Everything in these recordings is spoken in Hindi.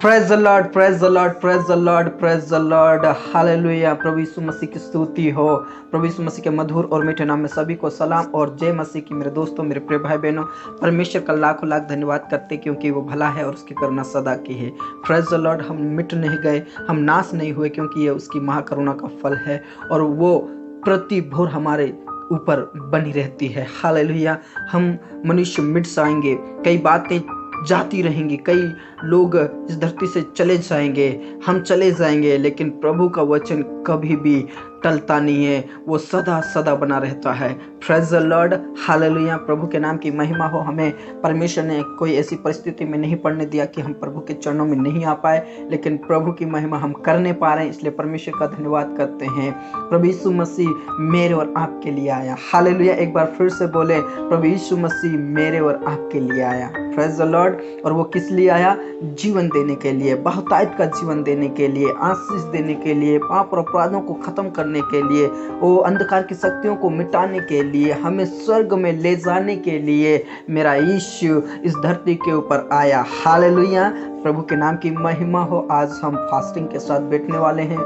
Praise the lord, praise the lord, praise the lord, praise the lord, hallelujah. प्रभु यीशु मसीह की स्तुति हो। प्रभु यीशु मसीह के मधुर और मीठे नाम में सभी को सलाम और जय मसीह की। मेरे दोस्तों, मेरे प्रिय भाई बहनों, परमेश्वर का लाखों लाख धन्यवाद करते क्योंकि वो भला है और उसकी करुणा सदा की है। Praise the Lord. हम मिट नहीं गए, हम नाश नहीं हुए, क्योंकि ये उसकी महाकरुणा का फल है और वो प्रति भोर हमारे ऊपर बनी रहती है। हालेलुया। हम मनुष्य मिट जाएंगे, कई बातें जाती रहेंगी, कई लोग इस धरती से चले जाएंगे, हम चले जाएंगे, लेकिन प्रभु का वचन कभी भी टलता नहीं है, वो सदा सदा बना रहता है। Praise the lord, hallelujah. प्रभु के नाम की महिमा हो। हमें परमेश्वर ने कोई ऐसी परिस्थिति में नहीं पड़ने दिया कि हम प्रभु के चरणों में नहीं आ पाए, लेकिन प्रभु की महिमा हम करने पा रहे हैं, इसलिए परमेश्वर का धन्यवाद करते हैं। प्रभु यीशु मसीह मेरे और आपके लिए आया। हालेलुया। एक बार फिर से बोले, प्रभु यीशु मसीह मेरे और आपके लिए आया। Praise the Lord. और वो किस लिए आया? जीवन देने के लिए, बहुतायत का जीवन देने के लिए, आशीष देने के लिए, पाप और अपराधों को खत्म करने के लिए, वो अंधकार की शक्तियों को मिटाने के लिए, हमें स्वर्ग में ले जाने के लिए मेरा यीशु इस धरती के ऊपर आया। हालेलुया। प्रभु के नाम की महिमा हो। आज हम फास्टिंग के साथ बैठने वाले हैं।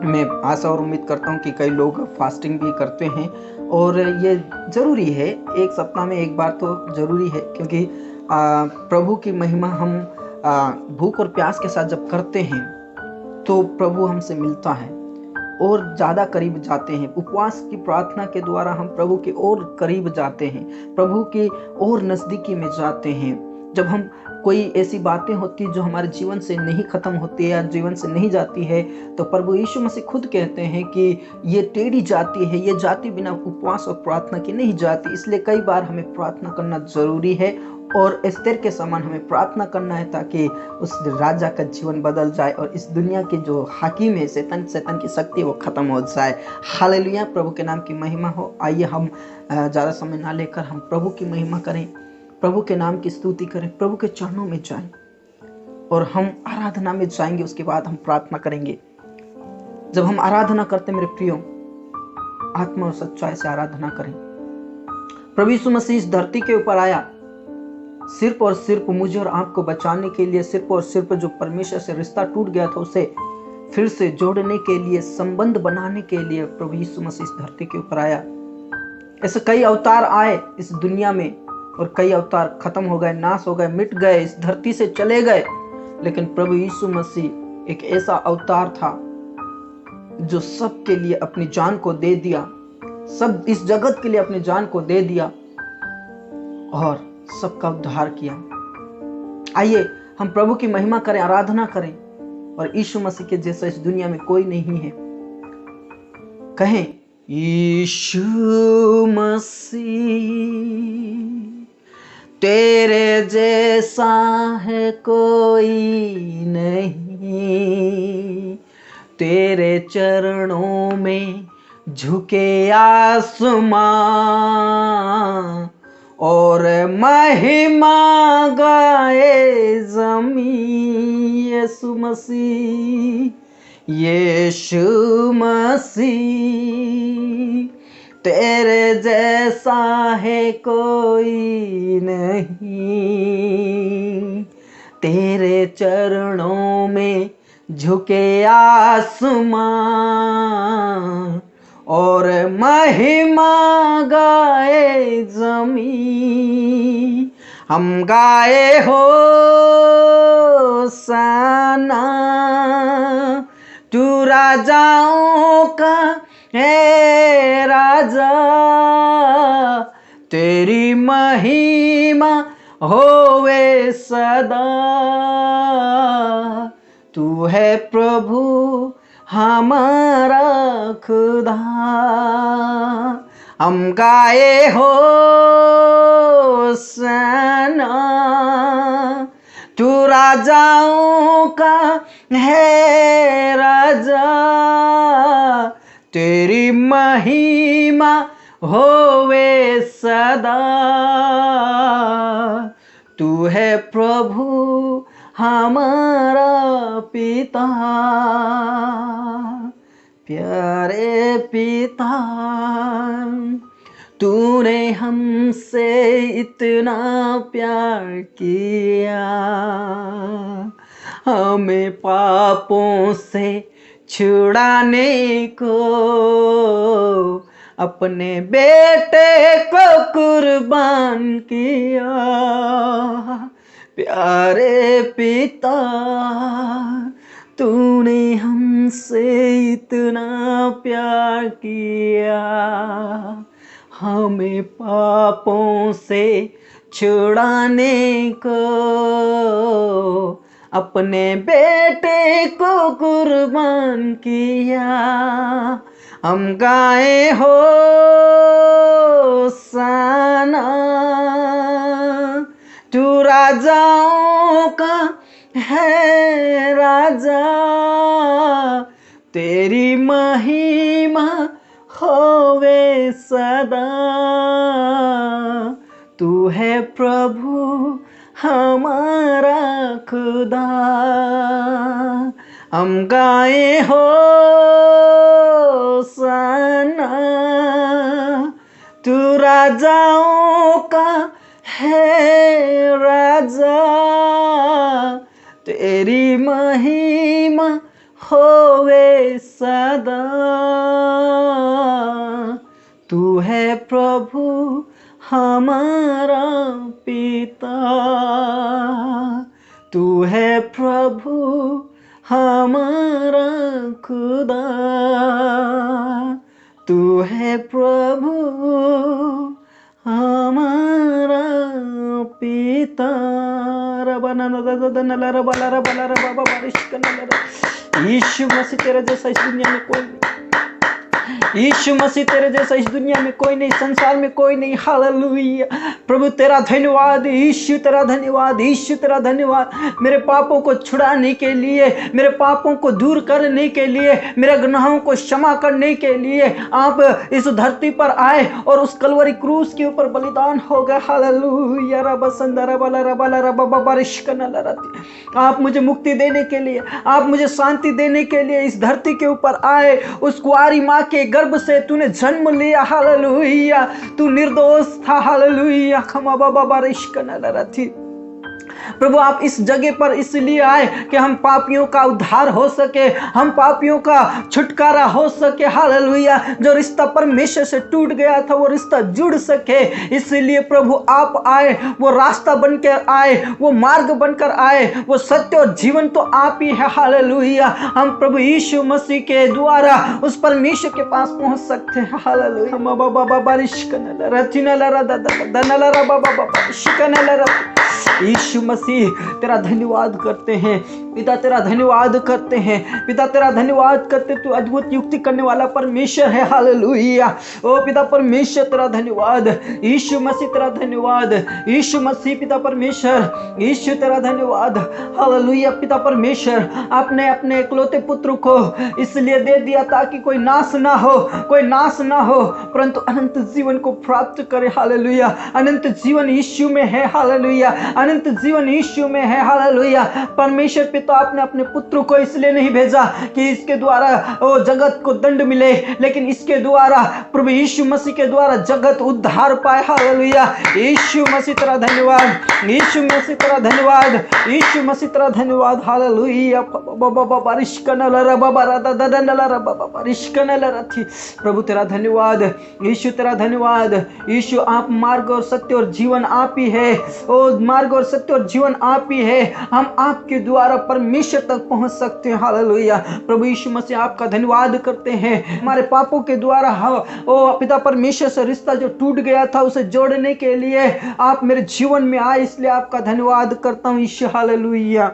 मैं आशा और उम्मीद करता हूँ कि कई लोग फास्टिंग भी करते हैं और ये ज़रूरी है, एक सप्ताह में एक बार तो ज़रूरी है, क्योंकि प्रभु की महिमा हम भूख और प्यास के साथ जब करते हैं तो प्रभु हमसे मिलता है और ज़्यादा करीब जाते हैं। उपवास की प्रार्थना के द्वारा हम प्रभु के और करीब जाते हैं, प्रभु के और नज़दीकी में जाते हैं। जब हम कोई ऐसी बातें होती जो हमारे जीवन से नहीं खत्म होती है या जीवन से नहीं जाती है, तो प्रभु यीशु मसीह खुद कहते हैं कि ये टेढ़ी जाती है, ये जाति बिना उपवास और प्रार्थना की नहीं जाती। इसलिए कई बार हमें प्रार्थना करना जरूरी है और एस्तेर के समान हमें प्रार्थना करना है, ताकि उस राजा का जीवन बदल जाए और इस दुनिया के जो हाकिम है शैतान की शक्ति वो खत्म हो जाए। हालेलुया। प्रभु के नाम की महिमा हो। आइए हम ज़्यादा समय ना लेकर हम प्रभु की महिमा करें, प्रभु के नाम की स्तुति करें, प्रभु के चरणों में जाएं और हम आराधना में जाएंगे। उसके बाद हम प्रार्थना करेंगे। जब हम आराधना करते मेरे प्रियो, आत्मा और सच्चाई से आराधना करें। प्रभु यीशु मसीह इस धरती के ऊपर आया सिर्फ और सिर्फ मुझे और आपको बचाने के लिए। सिर्फ और सिर्फ जो परमेश्वर से रिश्ता टूट गया था उसे फिर से जोड़ने के लिए, संबंध बनाने के लिए प्रभु यीशु मसीह इस धरती के ऊपर आया। ऐसे कई अवतार आए इस दुनिया में और कई अवतार खत्म हो गए, नाश हो गए, मिट गए, इस धरती से चले गए, लेकिन प्रभु यीशु मसीह एक ऐसा अवतार था जो सबके लिए अपनी जान को दे दिया, सब इस जगत के लिए अपनी जान को दे दिया और सबका उद्धार किया। आइए हम प्रभु की महिमा करें, आराधना करें, और यीशु मसीह के जैसा इस दुनिया में कोई नहीं है। कहें, यीशु मसीह तेरे जैसा है कोई नहीं, तेरे चरणों में झुके आसमां और महिमा गाए ज़मीं। यीशु मसीह, यीशु मसीह तेरे जैसा है कोई नहीं, तेरे चरणों में झुके आसमां और महिमा गाए ज़मीं। हम गाए हो सना, तू राजाओं का है राजा, तेरी महिमा होवे सदा। तू है प्रभु हमारा खुदा। हम गाए हो सना, तू राजाओं का है राजा, तेरी महिमा होवे सदा। तू है प्रभु हमारा पिता, प्यारे पिता, तूने हमसे इतना प्यार किया, हमें पापों से छुड़ाने को अपने बेटे को कुर्बान किया। प्यारे पिता, तूने हमसे इतना प्यार किया, हमें पापों से छुड़ाने को अपने बेटे को कुर्बान किया। हम गाए हो साना, तू राजाओं का है राजा, तेरी महिमा होवे सदा। तू है प्रभु हमारा खुदा। हम गाए हो सना, तू राजाओं का है राजा, तेरी महिमा होवे सदा। तू है प्रभु हमारा पिता, तू है प्रभु हमारा खुदा, तू है प्रभु हमारा पिता। यीशु मसीह तेरे जैसा इस दुनिया में कोई नहीं, यीशु मसीह तेरे जैसा इस दुनिया में कोई नहीं, संसार में कोई नहीं। हालेलुया। प्रभु तेरा धन्यवाद, यीशु तेरा धन्यवाद, यीशु तेरा धन्यवाद। मेरे पापों को छुड़ाने के लिए, मेरे पापों को दूर करने के लिए, मेरे गुनाहों को क्षमा करने के लिए आप इस धरती पर आए और उस कलवरी क्रूस के ऊपर बलिदान हो गए। हालेलुया। आप मुझे मुक्ति देने के लिए, आप मुझे शांति देने के लिए इस धरती के ऊपर आए। उस कुंवारी माँ के गर्भ से तूने जन्म लिया। हालेलुया। तू निर्दोष था। हालेलुया। खमा बाबा बारिश करना थी। प्रभु आप इस जगह पर इसलिए आए कि हम पापियों का उद्धार हो सके, हम पापियों का छुटकारा हो सके। हालेलुया। जो रिश्ता परमेश्वर से टूट गया था वो रिश्ता जुड़ सके, इसलिए प्रभु आप आए, वो रास्ता बनकर आए, वो मार्ग बनकर आए, वो सत्य और जीवन तो आप ही है। हालेलुया। हम प्रभु यीशु मसीह के द्वारा उस परमेश्वर के पास पहुंच सकते हैं। हालेलुया। बाबा बाबा बारिश करना रचिना लरा दनला बाबा बाबा शिकना लरा। यीशु मसीह तेरा धन्यवाद करते हैं पिता, तेरा धन्यवाद करते हैं पिता, तेरा धन्यवाद करते। तू अद्भुत युक्ति करने वाला परमेश्वर है। हालेलुया। ओ पिता परमेश्वर तेरा धन्यवाद, यीशु मसीह तेरा धन्यवाद, यीशु मसीह पिता परमेश्वर, यीशु तेरा धन्यवाद। हालेलुया। पिता परमेश्वर आपने अपने इकलौते पुत्र को इसलिए दे दिया ताकि कोई नाश ना हो, कोई नाश ना हो, परंतु अनंत जीवन को प्राप्त करे। हालेलुया। अनंत जीवन यीशु में है। हालेलुया। अनंत जीवन यीशु में है। हालेलुया। परमेश्वर पिता आपने अपने पुत्र को इसलिए नहीं भेजा कि इसके द्वारा वो जगत को दंड मिले, लेकिन इसके द्वारा प्रभु यीशु मसीह के द्वारा जगत उद्धार पाए। हालेलुया। यीशु मसीह तेरा धन्यवाद, यीशु मसीह तेरा धन्यवाद, यीशु मसीह तेरा धन्यवाद। हालेलुया। बाबा बारिश कनलरा बाबा राधा ददनलरा बाबा बारिश कनलरा थी। प्रभु तेरा धन्यवाद, यीशु तेरा धन्यवाद। यीशु आप मार्ग और सत्य और जीवन आप ही है। ओ मार्ग और सत्य और जीवन आप ही है। हम आपके द्वारा परमेश्वर तक पहुंच सकते हैं। हालेलुया। प्रभु यीशु मसीह आपका धन्यवाद करते हैं। हमारे पापों के द्वारा ओ पिता परमेश्वर से रिश्ता जो टूट गया था उसे जोड़ने के लिए आप मेरे जीवन में आए, इसलिए आपका धन्यवाद करता हूं यीशु। हालेलुया।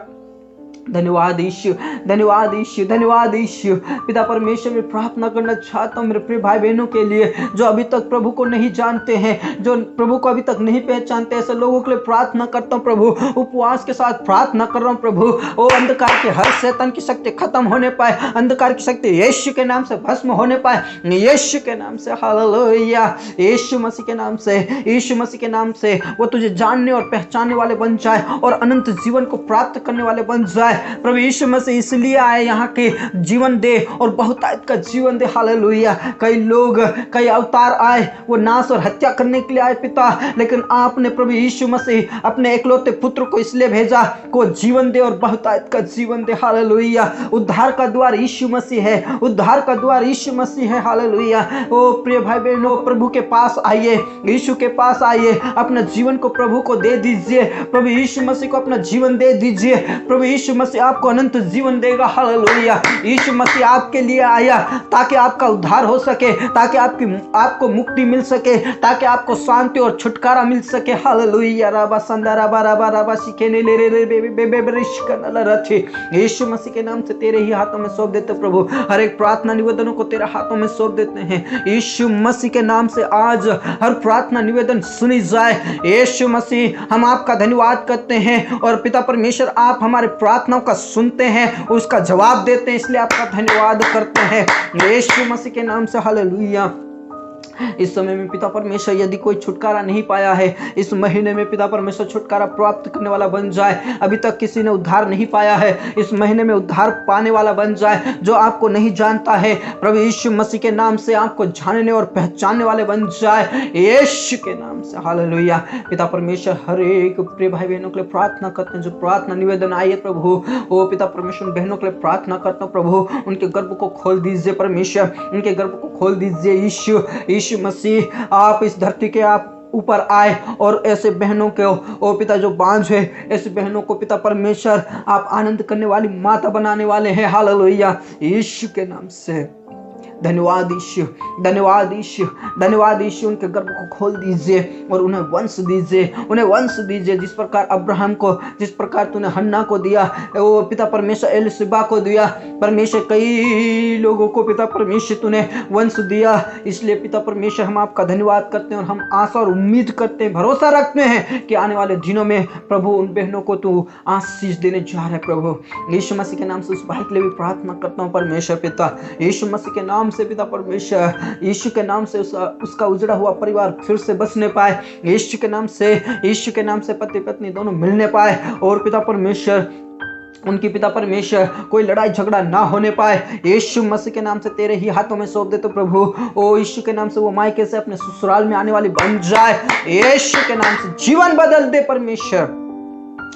धन्यवाद यीशु, धन्यवाद यीशु, धन्यवाद यीशु। पिता परमेश्वर में प्रार्थना करना चाहता हूँ मेरे प्रिय भाई बहनों के लिए जो अभी तक प्रभु को नहीं जानते हैं, जो प्रभु को अभी तक नहीं पहचानते, ऐसे लोगों के लिए प्रार्थना करता हूँ प्रभु। उपवास के साथ प्रार्थना कर रहा हूँ प्रभु। ओ अंधकार के हर शैतान की शक्ति खत्म होने पाए, अंधकार की शक्ति यीशु के नाम से भस्म होने पाए, यीशु के नाम से। हालेलुया। यीशु मसीह के नाम से, यीशु मसीह के नाम से वो तुझे जानने और पहचानने वाले बन जाए और अनंत जीवन को प्राप्त करने वाले बन जाए। जाए। प्रभु यीशु मसीह इसलिए आए यहाँ के जीवन दे और बहुतायत का जीवन दे। हालेलुया। कई लोग, कई अवतार आए, वो नाश और हत्या करने के लिए आए पिता, लेकिन आपने प्रभु यीशु मसीह अपने एकलौते पुत्र को इसलिए भेजा को जीवन दे और बहुतायत का जीवन दे। हालेलुया। उद्धार का द्वार यीशु मसीह है, उद्धार का द्वार यीशु मसीह है। हालेलुया। ओ प्रिय भाई बहनों, प्रभु के पास आइए, यीशु के पास आइए, अपना जीवन को प्रभु को दे दीजिए, प्रभु यीशु मसीह को अपना जीवन दे दीजिए। प्रभु यीशु मसीह आपको अनंत जीवन देगा। हालेलुया। यीशु मसीह आपके लिए आया ताकि आपका उद्धार हो सके, ताकि आपको मुक्ति मिल सके, ताकि आपको शांति और छुटकारा मिल सके। हालेलुया। राबा संदा राबा राबा राबा शिकेने ले रे रे बे बे बे बरिश करना रथी। यीशु मसीह के नाम से तेरे ही हाथों में सौंप देते प्रभु। हर एक प्रार्थना निवेदनों को तेरे हाथों में सौंप देते हैं। यीशु मसीह के नाम से आज हर प्रार्थना निवेदन सुनी जाए। यीशु मसीह, हम आपका धन्यवाद करते हैं और पिता परमेश्वर, आप हमारे प्रार्थनाओं का सुनते हैं, उसका जवाब देते हैं, इसलिए आपका धन्यवाद करते हैं यीशु मसीह के नाम से। हालेलुया। इस समय में पिता परमेश्वर, यदि कोई छुटकारा नहीं पाया है, इस महीने में पिता परमेश्वर छुटकारा प्राप्त करने वाला बन जाए। अभी तक किसी ने उद्धार नहीं पाया है, इस महीने में उद्धार पाने वाला बन जाए। जो आपको नहीं जानता है, प्रभु यीशु मसीह के नाम से आपको जानने और पहचानने वाले बन जाए यीशु के नाम से। हालेलुया। पिता परमेश्वर, हर एक प्रिय भाई बहनों के लिए प्रार्थना करते हैं जो प्रार्थना निवेदन आई है प्रभु। ओ पिता परमेश्वर, बहनों के लिए प्रार्थना करता हूँ प्रभु, उनके गर्भ को खोल दीजिए परमेश्वर, उनके गर्भ को खोल दीजिए। यीशु मसीह, आप इस धरती के आप ऊपर आए और ऐसे बहनों के, ओ पिता जो बांझ है, ऐसे बहनों को पिता परमेश्वर आप आनंद करने वाली माता बनाने वाले हैं। हालेलुया। यीशु के नाम से धन्यवाद यीशु, धन्यवाद यीशु, धन्यवाद यीशु। उनके गर्भ को खोल दीजिए और उन्हें वंश दीजिए, उन्हें वंश दीजिए। जिस प्रकार अब्राहम को, जिस प्रकार तूने हन्ना को दिया, वो पिता परमेश्वर एलिशबा को दिया परमेश्वर, कई लोगों को पिता परमेश्वर तूने वंश दिया। इसलिए पिता परमेश्वर, हम आपका धन्यवाद करते हैं और हम आशा और उम्मीद करते हैं, भरोसा रखते हैं कि आने वाले दिनों में प्रभु उन बहनों को तू आशीष देने जा रहा है प्रभु। यीशु मसीह के नाम से उस भाई के लिए भी प्रार्थना करता हूँ परमेश्वर पिता। यीशु मसीह के नाम से पिता परमेश्वर, यीशु के नाम से उसका उजड़ा हुआ परिवार फिर से बसने पाए। यीशु के नाम से, यीशु के नाम से पति पत्नी दोनों मिलने पाए और पिता परमेश्वर, उनकी पिता परमेश्वर कोई लड़ाई झगड़ा ना होने पाए। यीशु मसीह के नाम से तेरे ही हाथों में सौंप देते प्रभु। ओ यीशु के नाम से वो मायके से अपने ससुराल में आने वाली बन जाए। यीशु के नाम से जीवन बदल दे परमेश्वर।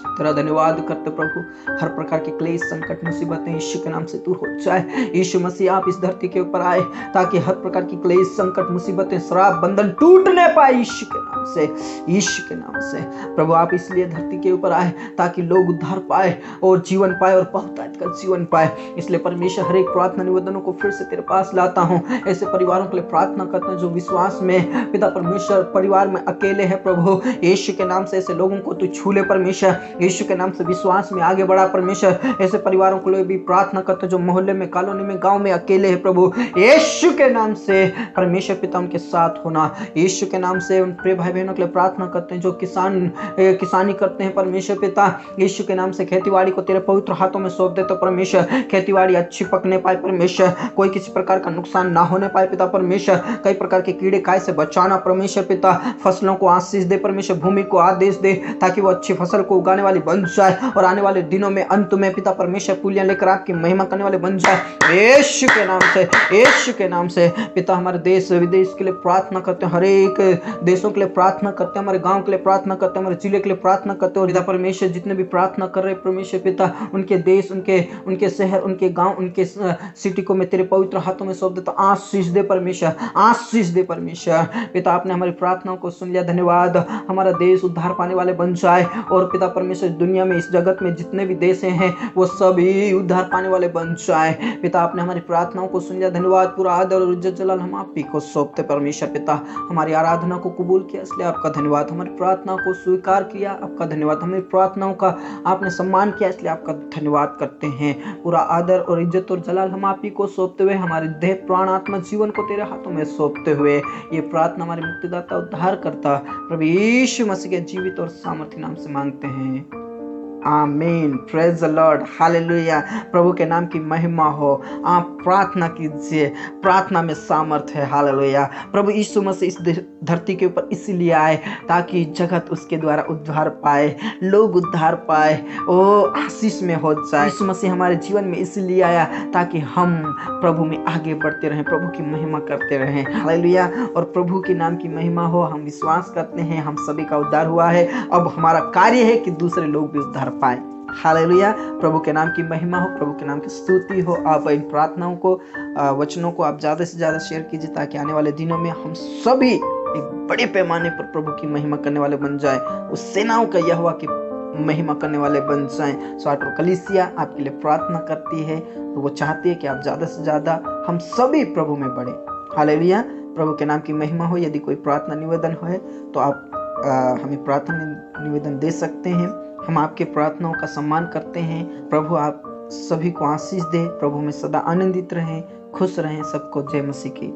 तेरा धन्यवाद करते प्रभु। हर प्रकार के क्लेश, संकट, मुसीबतें यीशु के नाम से दूर हो जाए। यीशु मसीह, आप इस धरती के ऊपर आए ताकि हर प्रकार की क्लेश, संकट, मुसीबतें, श्राप, बंधन टूटने पाए यीशु के नाम से, यीशु के नाम से। प्रभु, आप इसलिए धरती के ऊपर आए ताकि लोग उद्धार पाए और जीवन पाए और बहुतायत का जीवन पाए। इसलिए परमेश्वर, हर एक प्रार्थना निवेदनों को फिर से तेरे पास लाता हूँ। ऐसे परिवारों के लिए प्रार्थना करते हैं जो विश्वास में पिता परमेश्वर परिवार में अकेले हैं प्रभु। यीशु के नाम से ऐसे लोगों को तू छू ले परमेश्वर। यीशु के नाम से विश्वास में आगे बढ़ा परमेश्वर। ऐसे परिवारों के लिए भी प्रार्थना करते जो मोहल्ले में, कॉलोनी में, गांव में अकेले हैं प्रभु। यीशु के नाम से परमेश्वर पिता उनके साथ होना। यीशु के नाम से उन प्रिय भाई बहनों के लिए प्रार्थना करते हैं जो किसानी करते हैं परमेश्वर पिता। यीशु के नाम से खेतीबाड़ी को तेरे पवित्र हाथों में सौंप देते परमेश्वर। खेतीबाड़ी अच्छी पकने पाए परमेश्वर, कोई किसी प्रकार का नुकसान ना होने पाए पिता परमेश्वर। कई प्रकार के कीड़े काय से बचाना परमेश्वर पिता। फसलों को आशीष दे परमेश्वर, भूमि को आदेश दे ताकि वो अच्छी फसल को उगाने वाली बन जाए और आने वाले दिनों में अंत में पिता परमेश्वर पुलियां लेकर आपकी महिमा करने वाले बन जाए। यीशु के नाम से, यीशु के नाम से पिता। हमारे देश विदेश के लिए प्रार्थना करते हैं, हर एक देशों के लिए प्रार्थना करते हैं, हमारे गांव के लिए प्रार्थना करते हैं, हमारे जिले के लिए प्रार्थना करते हैं। और पिता परमेश्वर, जितने भी प्रार्थना कर रहे परमेश्वर पिता, उनके देश, उनके शहर, उनके गांव, उनके सिटी को मैं तेरे पवित्र हाथों में सौंप देता हूं। आशीष दे परमेश्वर, आशीष दे परमेश्वर पिता। आपने हमारी प्रार्थनाओं को सुन लिया, धन्यवाद। हमारा देश उद्धार पाने वाले बन जाए और पिता परमेश्वर दुनिया में, इस जगत में जितने भी देश हैं वो सभी उद्धार पाने वाले बन जाए पिता। आपने हमारी प्रार्थनाओं को सुन लिया, धन्यवाद। पूरा आदर और इज्जत जलाल हम आप ही को सौंपते परमेश्वर पिता। हमारी आराधना को कबूल किया इसलिए आपका धन्यवाद। हमारी प्रार्थना को स्वीकार किया, आपका धन्यवाद। हमारी प्रार्थनाओं का आपने सम्मान किया इसलिए आपका धन्यवाद करते हैं। पूरा आदर और इज्जत और जलाल हम आप ही को सौंपते हुए, हमारे देह, प्राण, आत्मा, जीवन को तेरे हाथों में सौंपते हुए ये प्रार्थना हमारे मुक्तिदाता, उद्धार करता प्रभु यीशु मसीह के जीवित और सामर्थ्य नाम से मांगते हैं, आमीन। Praise the lord, hallelujah. प्रभु के नाम की महिमा हो। आप प्रार्थना कीजिए, प्रार्थना में सामर्थ है, हालेलुया। प्रभु यीशु मसीह इस धरती के ऊपर इसलिए आए ताकि जगत उसके द्वारा उद्धार पाए, लोग उद्धार पाए, वो आशीष में हो जाए। यीशु मसीह हमारे जीवन में इसलिए आया ताकि हम प्रभु में आगे बढ़ते रहें, प्रभु की महिमा करते रहें। हालेलुया। और प्रभु के नाम की महिमा हो। हम विश्वास करते हैं हम सभी का उद्धार हुआ है। अब हमारा कार्य है कि दूसरे लोग भी उद्धार पाए। हालेलुया। प्रभु के नाम की महिमा हो, प्रभु के नाम की स्तुति हो। आप इन प्रार्थनाओं को, वचनों को आप ज़्यादा से ज़्यादा शेयर कीजिए ताकि आने वाले दिनों में हम सभी एक बड़े पैमाने पर प्रभु की महिमा करने वाले बन जाए, उस सेनाओं का यहोवा की महिमा करने वाले बन जाएं। स्वाट और कलीसिया आपके लिए प्रार्थना करती है, तो वो चाहती है कि आप ज़्यादा से ज़्यादा हम सभी प्रभु में बढ़े। हालेलुया। प्रभु के नाम की महिमा हो। यदि कोई प्रार्थना निवेदन है तो आप हमें प्रार्थना निवेदन दे सकते हैं। हम आपके प्रार्थनाओं का सम्मान करते हैं। प्रभु आप सभी को आशीष दे, प्रभु में सदा आनंदित रहें, खुश रहें। सबको जय मसीह की।